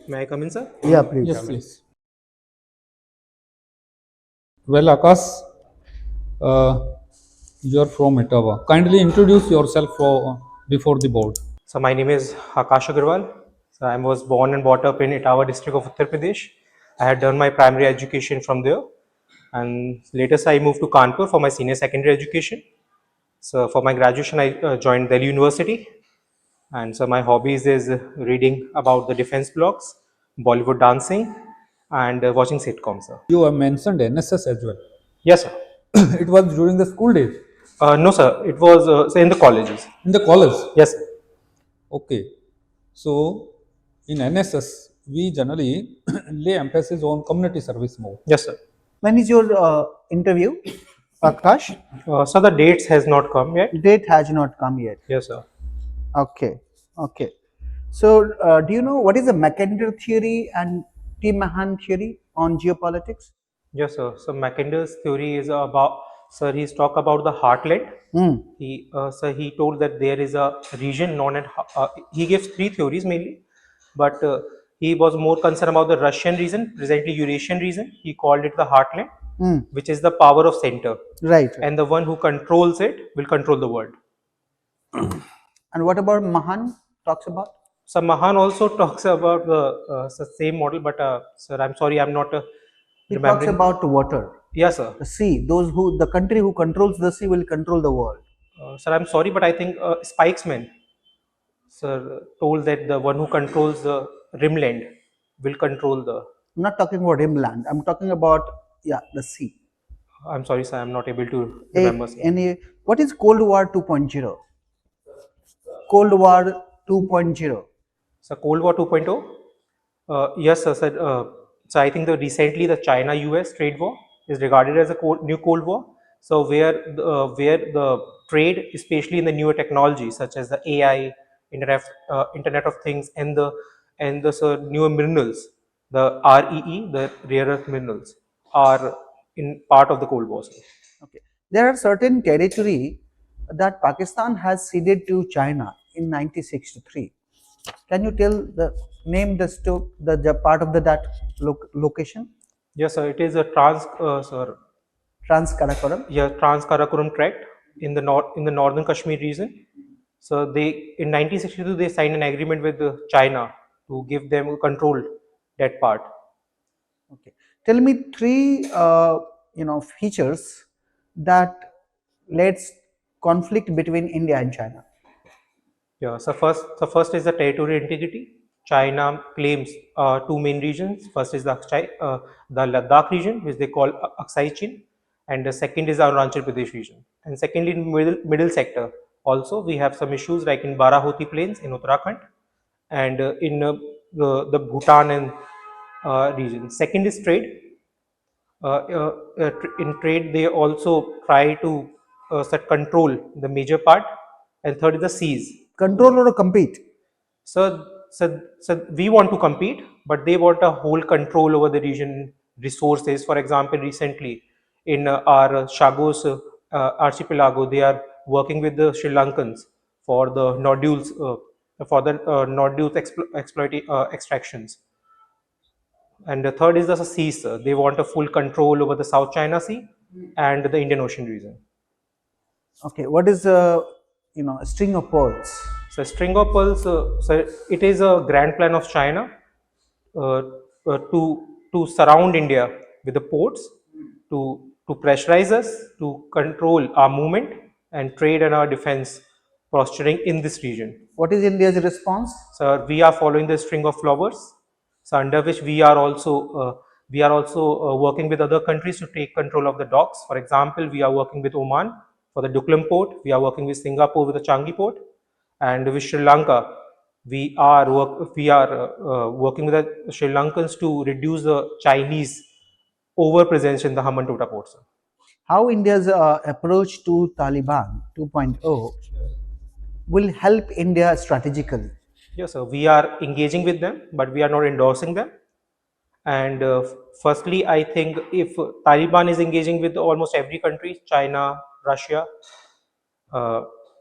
May I come in, sir? Yeah, please. Yes, please. Well, Akash, uh, you are from Ottawa. Kindly introduce yourself before the board. So my name is Akash Agarwal. So I was born and brought up in Etawah district of Uttar Pradesh. I had done my primary education from there, and later I moved to Kanpur for my senior secondary education. So for my graduation, I joined Delhi University, and so my hobbies is reading about the defense blogs, Bollywood dancing, and watching sitcoms. Sir. You have mentioned NSS as well. Yes, sir. It was during the school days, No, sir. It was in the colleges. in the college. Yes, sir. Okay. So, in NSS, we generally lay emphasis on community service more. Yes, sir. When is your interview, Akash? So the dates has not come yet. Date has not come yet. Yes, sir. Okay. Okay. So, do you know what is the Mackinder theory and T. Mahan theory on geopolitics? Yes, sir. So Mackinder's theory is about, sir, he's talk about the heartland. He told that there is a region known as, he gives three theories mainly, but he was more concerned about the Russian region, presently Eurasian region. He called it the heartland, which is the power of center. Right. And the one who controls it will control the world. And what about Mahan talks about? So Mahan also talks about the same model, but sir, I'm sorry, I'm not He talks remembering. about water, Yes, sir. the sea. The country who controls the sea will control the world. Sir, I'm sorry, but I think Spikesman, sir, told that the one who controls the rimland will control the. I'm not talking about inland. I'm talking about the sea. I'm sorry, sir, I'm not able to remember. Sir. What is Cold War 2.0? Cold War 2.0. So Cold War 2.0. Yes, sir. So I think recently the China-US trade war is regarded as a new Cold War. So where the trade, especially in the newer technologies such as the AI, Internet of Things, and the newer minerals, the REE, the rare earth minerals, are in part of the Cold War. Sir. Okay. There are certain territory that Pakistan has ceded to China in 1963. Can you name the part of that location? Yes, sir. It is a Trans-Karakoram. Yeah, Trans-Karakoram Tract in the northern Kashmir region. So they in 1962 they signed an agreement with China to give them control that part. Okay. Tell me three features that leads conflict between India and China. Yeah. So first is the territorial integrity. China claims two main regions. First is the Ladakh region, which they call Aksai Chin, and the second is the Arunachal Pradesh region. And secondly, in middle sector, also we have some issues like in Barahoti Plains in Uttarakhand, and in the Bhutan and region. Second is trade. In trade, they also try to set control the major part, and third is the seas. Control or compete? So we want to compete, but they want a whole control over the region resources. For example, recently in our Chagos archipelago, they are working with the Sri Lankans for the nodules extractions. And the third is the seas. They want a full control over the South China Sea and the Indian Ocean region. Okay, what is a string of pearls? So string of pearls, so it is a grand plan of China to surround India with the ports, to pressurize us, to control our movement and trade and our defense posturing in this region. What is India's response? So we are following the string of flowers, so under which we are also working with other countries to take control of the docks. For example, we are working with Oman for the Duklam port. We are working with Singapore with the Changi port, and with Sri Lanka, we are working with the Sri Lankans to reduce the Chinese over presence in the Hambantota ports. How India's approach to Taliban 2.0 will help India strategically? Yes, sir. We are engaging with them, but we are not endorsing them. And firstly, I think if Taliban is engaging with almost every country, China, Russia,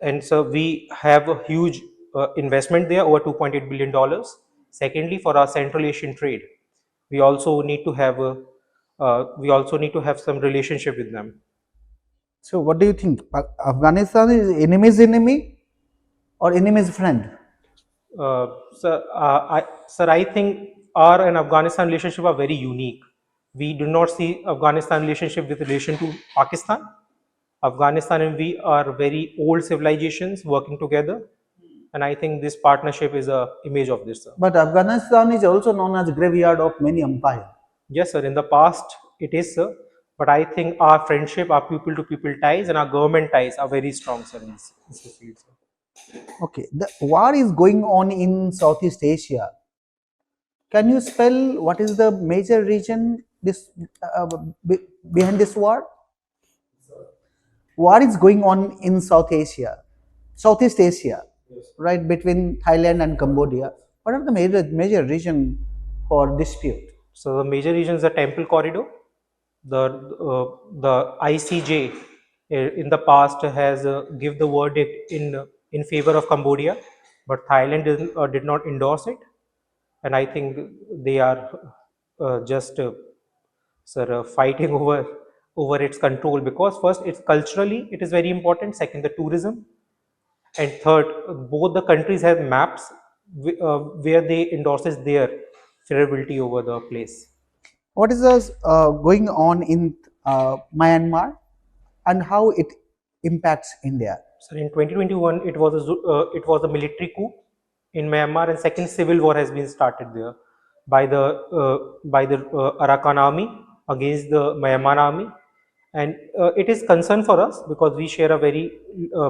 and so we have a huge investment there, over $2.8 billion. Secondly, for our Central Asian trade, we also need to have some relationship with them. So what do you think? Afghanistan is enemy's enemy or enemy's friend? Sir, I think our and Afghanistan relationship are very unique. We do not see Afghanistan relationship with relation to Pakistan. Afghanistan and we are very old civilizations working together, and I think this partnership is a image of this, sir. But Afghanistan is also known as graveyard of many empires. Yes, sir. In the past, it is, sir. But I think our friendship, our people-to-people ties, and our government ties are very strong, sir. In this field, sir. Okay, the war is going on in Southeast Asia. Can you spell what is the major region this behind this war? War is going on in Southeast Asia, right between Thailand and Cambodia. What are the major region for dispute? So the major regions are Temple Corridor. The ICJ in the past has give the verdict in favor of Cambodia, but Thailand did not endorse it, and I think they are just sir, fighting over its control, because first, it's culturally it is very important. Second, the tourism, and third, both the countries have maps where they endorses their favorability over the place. What is going on in Myanmar and how it impacts India? So in 2021, it was a military coup in Myanmar, and second civil war has been started there by the Arakan army against the Myanmar army, and it is concern for us because we share a very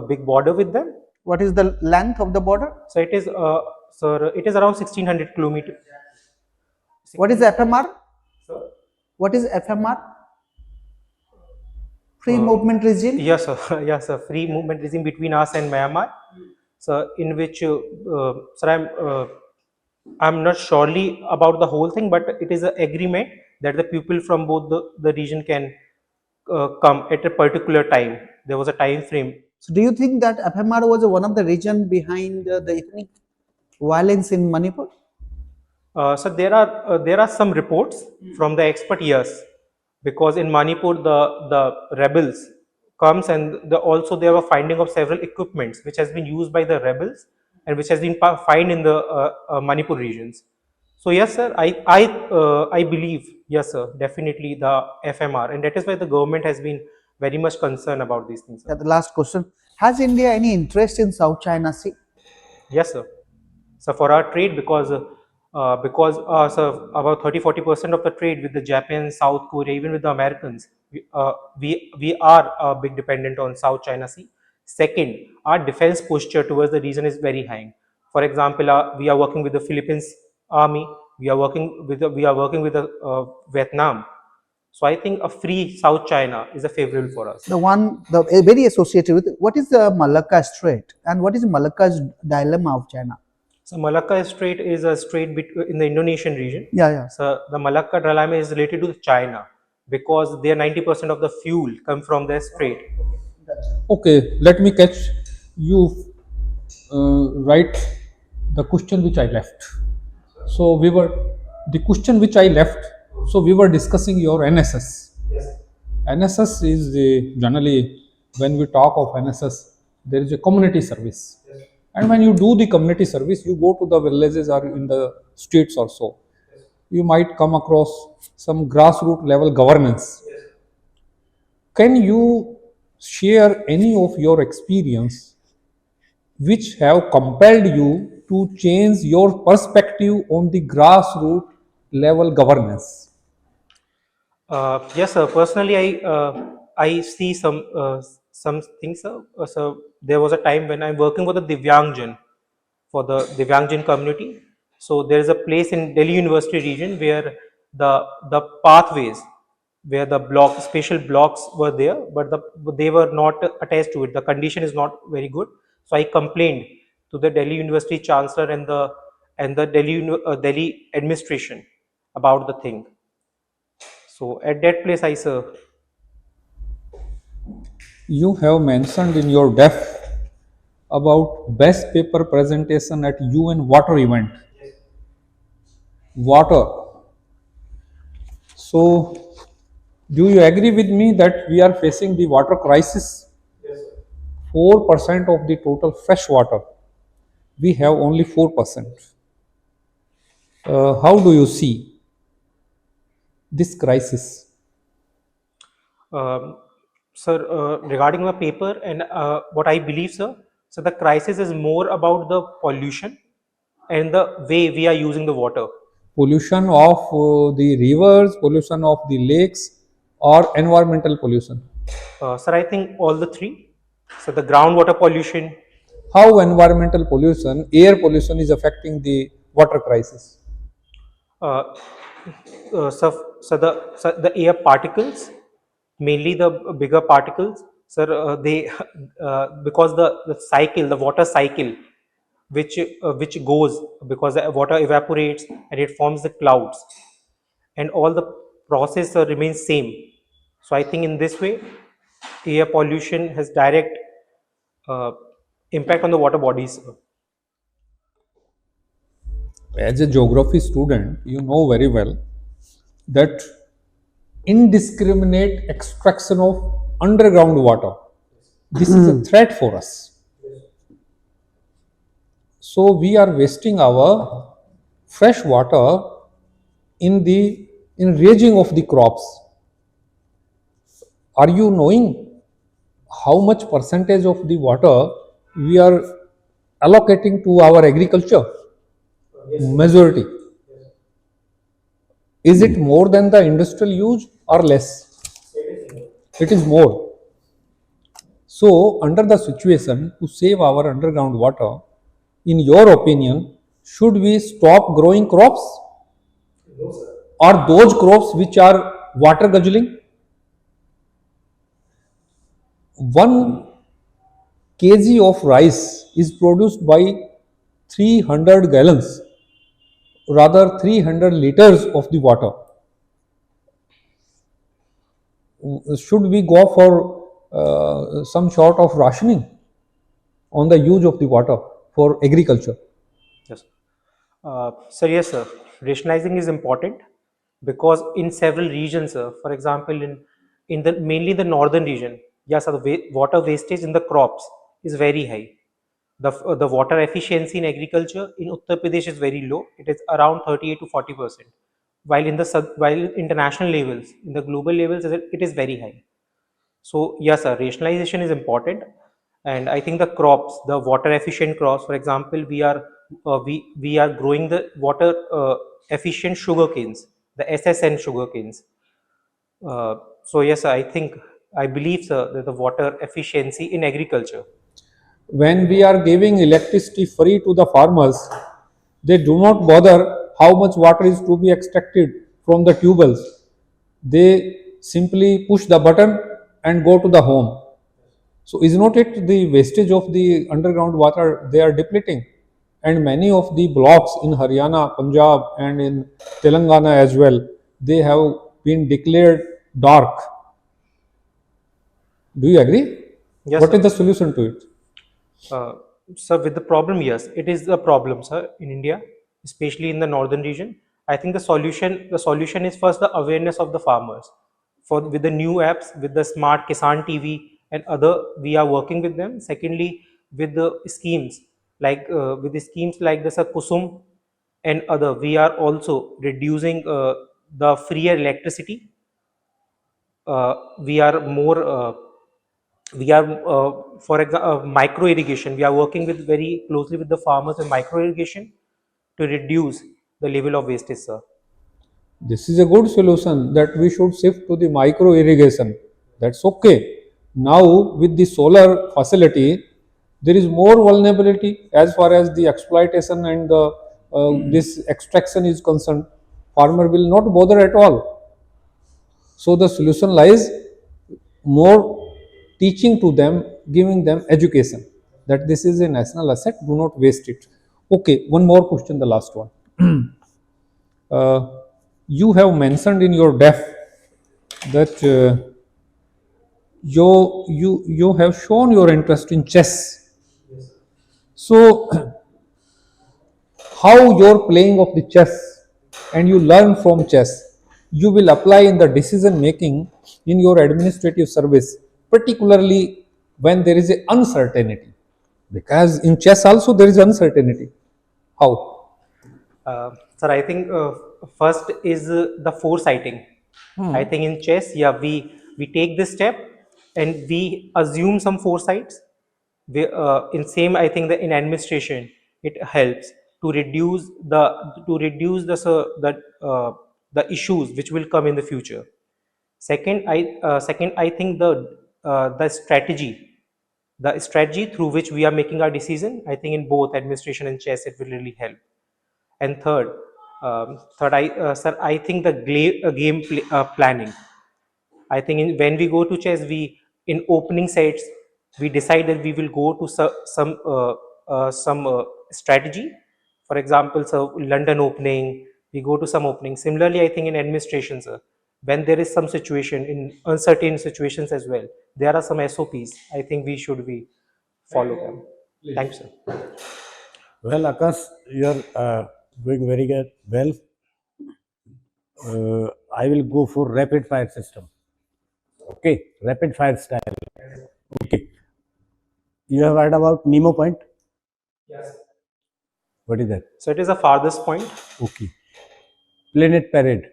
big border with them. What is the length of the border? So it is sir, it is around 1600 kilometers. What is FMR? Sir? What is FMR? Free movement regime? Yes, sir. Yes, sir. Free movement regime between us and Myanmar. So in which, sir, I'm not surely about the whole thing, but it is an agreement that the people from both the region can come at a particular time. There was a time frame. So do you think that FMR was one of the reason behind the ethnic violence in Manipur? So there are some reports from the expert, yes, because in Manipur the rebels comes, and also there were finding of several equipments which has been used by the rebels and which has been found in the Manipur regions. So yes, sir, I believe, yes, sir, definitely the FMR, and that is why the government has been very much concerned about these things, sir. Yeah, the last question. Has India any interest in South China Sea? Yes, sir. So for our trade, because sir, about 30-40% of the trade with the Japan, South Korea, even with the Americans, we are a big dependent on South China Sea. Second, our defense posture towards the region is very high. For example, we are working with the Philippines army. We are working with the Vietnam. So I think a free South China is a favorable for us. Very associated with what is the Malacca Strait and what is Malacca's dilemma of China? So Malacca Strait is a strait in the Indonesian region. Yeah. So the Malacca dilemma is related to China because their 90% of the fuel come from the strait. Okay, let me catch you right the question which I left. So the question which I left. So we were discussing your NSS. Yes. NSS is generally, when we talk of NSS, there is a community service. Yes. And when you do the community service, you go to the villages or in the streets also. Yes. You might come across some grassroots level governance. Yes. Can you share any of your experience which have compelled you to change your perspective on the grassroots level governance? Yes, sir. Personally, I see some things, sir. So there was a time when I'm working with the Divyangjan for the Divyangjan community. So there is a place in Delhi University region where the pathways, where the special blocks were there, but they were not attached to it. The condition is not very good. So I complained to the Delhi University Chancellor and the Delhi administration about the thing. So at that place, I serve. You have mentioned in your def about best paper presentation at UN water event. water. So, do you agree with me that we are facing the water crisis? 4% of the total fresh water. We have only 4%. How do you see this crisis? Um, Sir, regarding the paper and what I believe, sir, so the crisis is more about the pollution and the way we are using the water. Pollution of the rivers, pollution of the lakes, or environmental pollution? Sir, I think all the three. So the groundwater pollution. How environmental pollution, air pollution is affecting the water crisis? Uh, so the air particles, mainly the bigger particles, sir, they because the cycle, the water cycle, which goes because the water evaporates and it forms the clouds, and all the process remains same. So I think in this way, air pollution has direct uh, impact on the water bodies. As a geography student, you know very well that indiscriminate extraction of underground water, this is a threat for us. So we are wasting our fresh water in the in raising of the crops. Are you knowing how much percentage of the water we are allocating to our agriculture? Majority. Is it more than the industrial use or less? It is more. So, under the situation to save our underground water, in your opinion, should we stop growing crops? Or those crops which are water guzzling? 1 kg of rice is produced by 300 gallons, rather 300 liters of the water. Should we go for some sort of rationing on the use of the water for agriculture? Yes. Sir, yes, sir. Rationalizing is important because in several regions, sir, for example, in the mainly the northern region, yes, sir, the water wastage in the crops is very high. The water efficiency in agriculture in Uttar Pradesh is very low. It is around 38 to 40%. While in the while international levels, in the global levels, it is very high. So yes, sir, rationalization is important, and I think the crops, the water efficient crops, for example, we are growing the water efficient sugar canes, the SSN sugar canes. So yes, I believe, sir, that the water efficiency in agriculture. When we are giving electricity free to the farmers, they do not bother how much water is to be extracted from the tube wells. They simply push the button and go to the home. So is not it the wastage of the underground water they are depleting? And many of the blocks in Haryana, Punjab, and in Telangana as well, they have been declared dark. Do you agree? Yes, What sir. is the solution to it? Uh, sir, with the problem, yes, it is a problem, sir, in India, especially in the northern region. I think the solution is first the awareness of the farmers. For with the new apps, with the smart Kisan TV and other, we are working with them. Secondly, with the schemes like the Sir Kusum and other, we are also reducing the freer electricity. We are more we are for example micro irrigation, we are working with very closely with the farmers in micro irrigation to reduce the level of wastage, sir. This is a good solution that we should shift to the micro irrigation. That's okay. Now, with the solar facility, there is more vulnerability as far as the exploitation and the this extraction is concerned. Farmer will not bother at all. So the solution lies more teaching to them, giving them education that this is a national asset. Do not waste it. Okay, one more question, the last one. Uh, you have mentioned in your def that you have shown your interest in chess. So how your playing of the chess and you learn from chess, you will apply in the decision making in your administrative service, particularly when there is a uncertainty. Because in chess also there is uncertainty. How? Sir, I think first is the foresighting. I think in chess, yeah, we take this step and we assume some foresights. In same, I think that in administration, it helps to reduce the issues which will come in the future. Second, I think the strategy through which we are making our decision. I think in both administration and chess, it will really help. And sir, I think the planning. I think when we go to chess, we in opening sets we decide that we will go to some strategy. For example, so London opening, we go to some opening. Similarly, I think in administration, sir, when there is some situation in uncertain situations as well, there are some SOPs. I think we follow them. Thanks, sir. Well, Akash, you're doing very good. Well, I will go for rapid fire system. Okay, rapid fire style. Okay, you have heard about Nemo Point? Yes. What is that? So it is the farthest point. Okay. Planet Parade.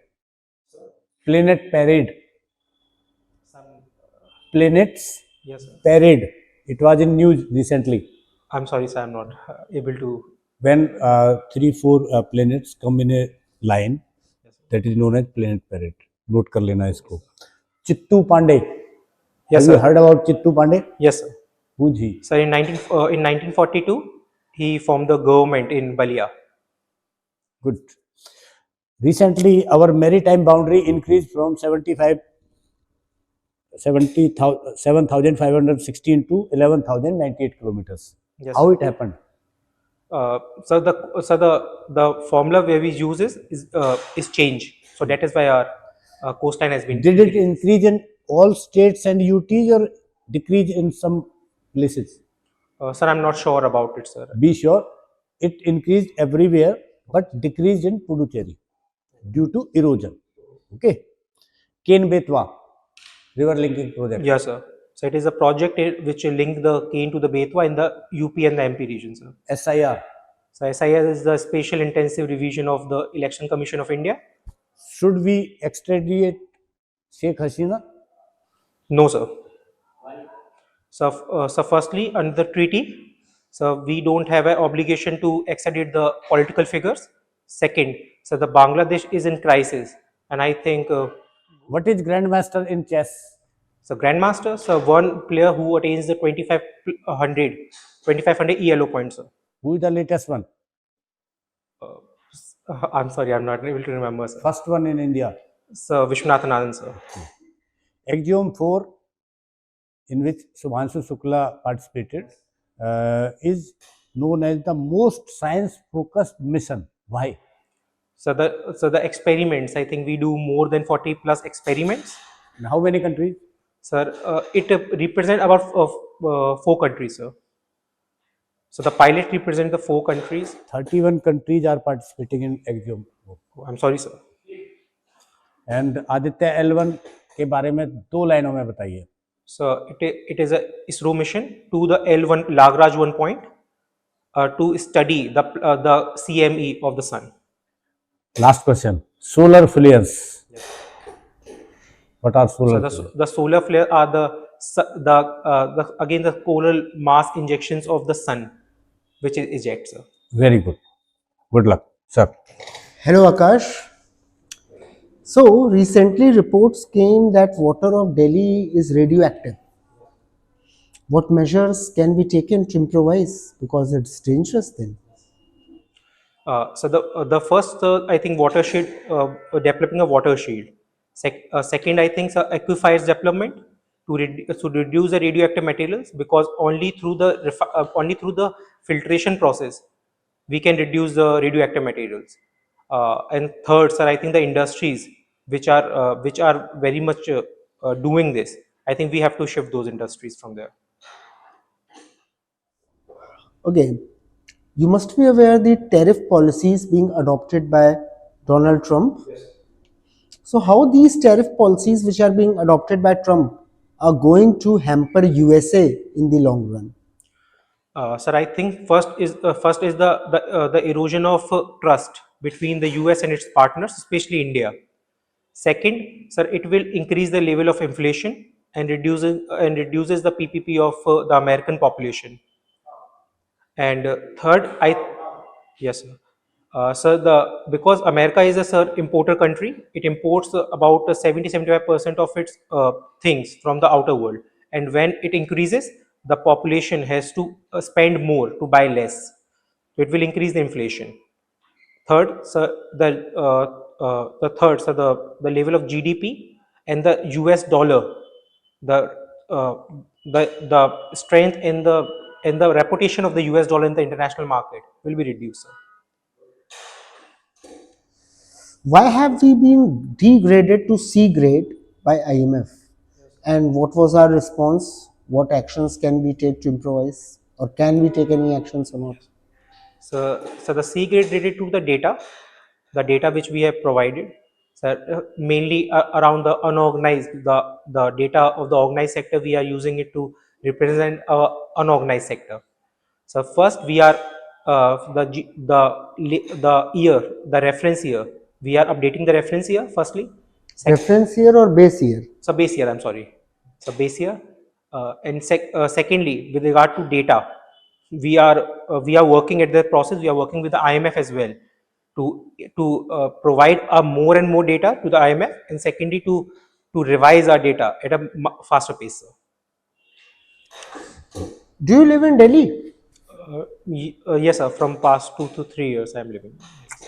Planet Parade. Planets Yes, sir. Parade. It was in news recently. I'm sorry, sir. I'm not able to. When 3-4 planets come in a line, that is known as Planet Parade. Note कर लेना इसको. Chittu Pandey. Yes, Have you sir. heard about Chittu Pandey? Yes, sir. Who's he? So in 1942, he formed the government in Balia. Good. Recently, our maritime boundary increased from 7,516 to 11,098 kilometers. Yes, How sir. it happened? The formula where we use is change. So that is why our coastline has been. Did it increase in all states and UTs or decrease in some places? Sir, I'm not sure about it, sir. Be sure it increased everywhere but decreased in Puducherry due to erosion. Okay. Ken Betwa river linking project. Yes, sir. So it is a project which will link the Kane to the Betwa in the UP and the MP region, sir. SIR. So SIS is the Spatial Intensive Revision of the Election Commission of India. Should we extradite Sheikh Hasina? No, sir. So firstly, under the treaty, so we don't have an obligation to extradite the political figures. Second, so the Bangladesh is in crisis, and I think What is Grandmaster in chess? so Grandmaster, so one player who attains the 2500 ELO points, sir. Who is the latest one? I'm sorry, I'm not able to remember, sir. First one in India. So Vishwanathan Anand, sir. Axiom 4, in which Subhanshu Shukla participated, is known as the most science-focused mission. Why? So the experiments, I think we do more than 40 plus experiments. In how many countries? Sir, it represents about 4 countries, sir. So the pilot represents the 4 countries. 31 countries are participating in Axiom 4. I'm sorry, sir. And Aditya L1 के बारे में 2 लाइनों में बताइए. So it is a ISRO mission to the L1 Lagrange 1 point to study the CME of the sun. Last question. Solar flares. What are solar So flares? the solar flare are again the coronal mass injections of the sun, which it ejects, sir. Very good. Good luck, sir. Hello Akash. So recently reports came that water of Delhi is radioactive. What measures can be taken to improvise, because it's dangerous then? So the first I think watershed developing a watershed. Second, I think aquifers development to reduce the radioactive materials, because only through the filtration process we can reduce the radioactive materials. And third, sir, I think the industries which are very much doing this, I think we have to shift those industries from there. Okay, you must be aware the tariff policies being adopted by Donald Trump. So how these tariff policies which are being adopted by Trump are going to hamper USA in the long run? Sir, I think first is the erosion of trust between the US and its partners, especially India. Second, sir, it will increase the level of inflation and reduces the PPP of the American population. And third, yes, sir. Sir, because America is a sir importer country, it imports about 70-75% of its things from the outer world. And when it increases, the population has to spend more to buy less. So it will increase the inflation. Third, sir, the level of GDP and the US dollar, the uh, the strength in the reputation of the US dollar in the international market will be reduced, sir. Why have we been degraded to C grade by IMF? And what was our response? What actions can we take to improvise? Or can we take any actions or not? So the C grade related to the data which we have provided, so mainly around the unorganized, the data of the organized sector, we are using it to represent our unorganized sector. So first we are the year, the reference year. We are updating the reference year firstly. Reference year or base year? So base year, I'm sorry. So base year, and secondly, with regard to data, we are working at the process. We are working with the IMF as well to provide more and more data to the IMF, and secondly to revise our data at a faster pace, sir. Do you live in Delhi? Yes, sir. From past 2 to 3 years, I'm living.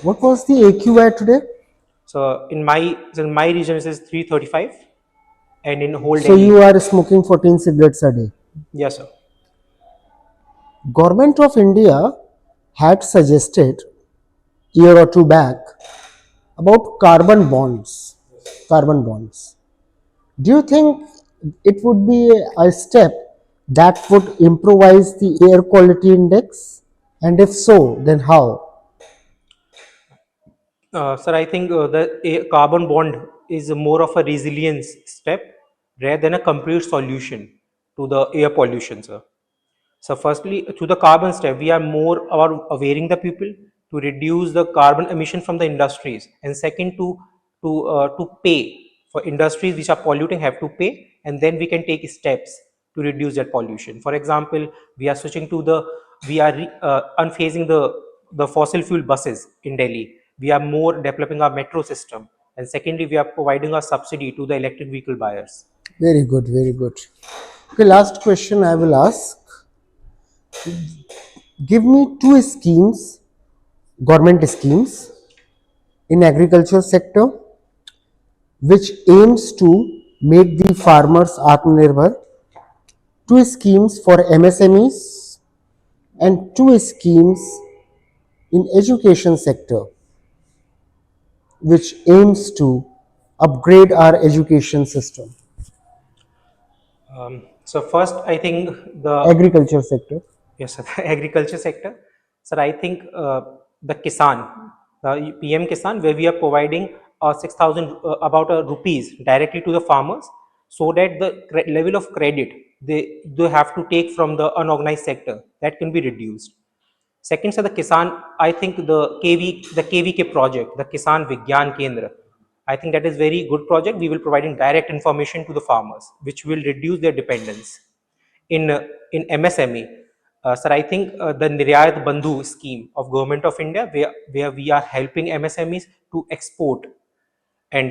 What was the AQI today? So in my region it is 335, and in whole So Delhi, you are smoking 14 cigarettes a day. yes, sir. Government of India had suggested year or two back about carbon bonds. Carbon bonds. Do you think it would be a step that would improvise the air quality index? And if so, then how? Sir, I think the carbon bond is more of a resilience step rather than a complete solution to the air pollution, sir. So, firstly, to the carbon step, we are more about awareing the people to reduce the carbon emission from the industries, and second, to pay for industries which are polluting have to pay, and then we can take steps to reduce that pollution. For example, we are switching to the we are unphasing the fossil fuel buses in Delhi. We are more developing our metro system, and secondly, we are providing a subsidy to the electric vehicle buyers. Very good, very good. Okay, last question I will ask. Give me two schemes, government schemes in agriculture sector which aims to make the farmers Atmanirbhar, two schemes for MSMEs and two schemes in education sector which aims to upgrade our education system. So first, I think the Agriculture sector. yes, sir, the agriculture sector. Sir, I think the PM Kisan, where we are providing 6,000 about rupees directly to the farmers, so that the level of credit they have to take from the unorganized sector that can be reduced. Second, sir, the Kisan, I think the KVK project, the Kisan Vigyan Kendra, I think that is very good project. We will providing direct information to the farmers, which will reduce their dependence. In MSME, sir, I think the Niryat Bandhu scheme of Government of India, where we are helping MSMEs to export, and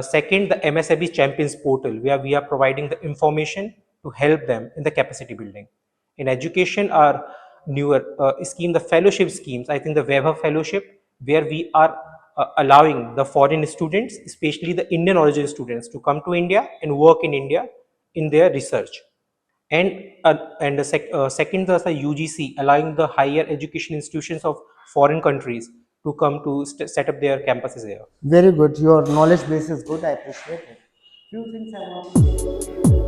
second, the MSME Champions portal, where we are providing the information to help them in the capacity building. In education, our newer scheme, the fellowship schemes, I think the Weber Fellowship, where we are allowing the foreign students, especially the Indian origin students, to come to India and work in India in their research. And second, there's the UGC, allowing the higher education institutions of foreign countries to come to set up their campuses here. Very good. Your knowledge base is good. I appreciate it. Few things I want to